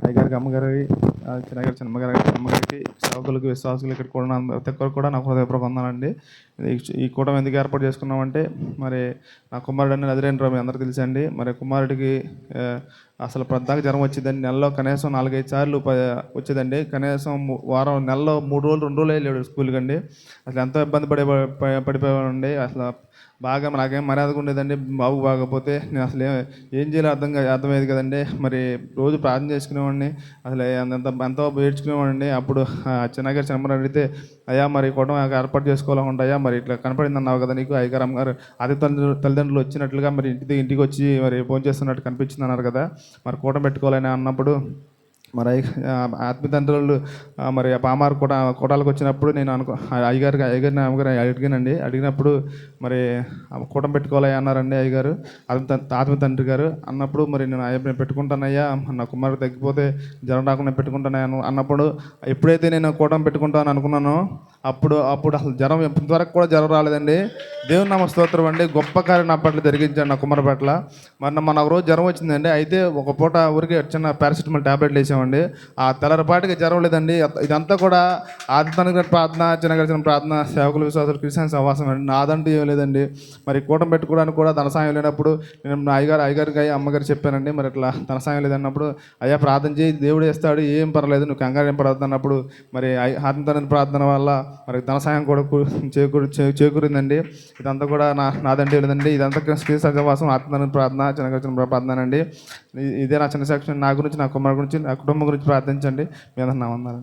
అయ్యగారికి, అమ్మగారికి, చిన్నగారి అమ్మగారికి, సేవకులకి, విశ్వాసులు ఇక్కడ కూడా ప్రతి ఒక్కరు కూడా నా హృదయపూర్వక వందనాలండి. ఈ కూటమి ఎందుకు ఏర్పాటు చేసుకున్నామంటే, మరి నా కుమారుడు అని నజరేయుడు మీ అందరికీ తెలుసండి. మరి కుమారుడికి అసలు ప్రద్దాక జ్వరం వచ్చిందండి. నెలలో కనీసం 4-5 సార్లు వచ్చేదండి. కనీసం నెలలో 3 రోజులు 2 రోజులు వెళ్ళాడు స్కూల్కి అండి. అసలు ఎంతో ఇబ్బంది పడిపోయామండి. అసలు బాగా నాకేం మర్యాదగా ఉండేదండి. బాబు బాగపోతే నేను అసలు ఏం చేయాలో అర్థమయ్యేది కదండి. మరి రోజు ప్రార్థన చేసుకునేవాడిని. అసలు ఎంతో ఏడ్చుకునేవాడిని. అప్పుడు చిన్నగారు చిన్నమ్మని అడిగితే, అయ్యా మరి కుటుంబం ఏర్పాటు చేసుకోవాలనుకుంటా, అయ్యా మరి ఇట్లా కనపడింది అన్నావు కదా నీకు, అయ్యగారు అమ్మగారు ఆది తల్లిదండ్రులు వచ్చినట్లుగా మరి ఇంటికి వచ్చి మరి భోజనం చేస్తున్నట్టు కనిపించింది అన్నారు కదా, మరి కూటమి పెట్టుకోవాలని అన్నప్పుడు, మరి ఆత్మీయతండ్రులు మరి పామారు కోటాలకు వచ్చినప్పుడు నేను అయ్యగారిని అమ్మగారు అడిగినప్పుడు మరి కూటమి పెట్టుకోవాలి అన్నారండి అయ్యగారు, ఆత్మీయతండ్రి గారు. అన్నప్పుడు మరి నేను పెట్టుకుంటానయ్యా, నా కుమారుడు తగ్గిపోతే జ్వరం రాకుండా పెట్టుకుంటానయ్యా అన్నప్పుడు, ఎప్పుడైతే నేను కూటమి పెట్టుకుంటాను అనుకున్నానో అప్పుడు అసలు జ్వరం ఇంతవరకు కూడా జ్వరం రాలేదండి. దేవుని నామ స్తోత్రం అండి. గొప్ప కార్యం నా పట్ల జరిగించాడు, నా కుమారు పట్ల. మన ఒక రోజు జ్వరం వచ్చిందండి. అయితే ఒక పూట ఊరికి చిన్న పారాసిటమాల్ ట్యాబ్లెట్లు వేసామండి. ఆ తెల్లరపాటికి జ్వరం లేదండి. ఇదంతా కూడా ఆదిత్య ప్రార్థన, చిన్న ప్రార్థన, సేవకుల విశ్వాసాలు, క్రిస్టియన్ సహవాసం అండి. నాదంటూ ఏం లేదండి. మరి కూటమి పెట్టుకోవడానికి కూడా ధన సాయం లేనప్పుడు నేను నా అయ్యగారికి అమ్మగారు చెప్పానండి, మరి ఇట్లా ధన సాయం లేదన్నప్పుడు, అయ్యా ప్రార్థన చేయి, దేవుడు వేస్తాడు, ఏం పర్లేదు, నువ్వు కంగారు ఏం పడవద్దు అన్నప్పుడు, మరి ఆత్మీయ ప్రార్థన వల్ల మరి ధన సాయం కూడా చేకూరిందండి. ఇదంతా కూడా నాదంటే లేదండి. ఇదంతా క్రిస్టియన్ సహవాసం, ఆత్మీయ ప్రార్థన, చిన్న ప్రార్థన అండి. ఇదే నా చిన్న సెక్షన్. నా గురించి, నా కుమారు గురించి, నా కుటుంబం గురించి ప్రార్థించండి. మీ అందరూ నా వందనాలు.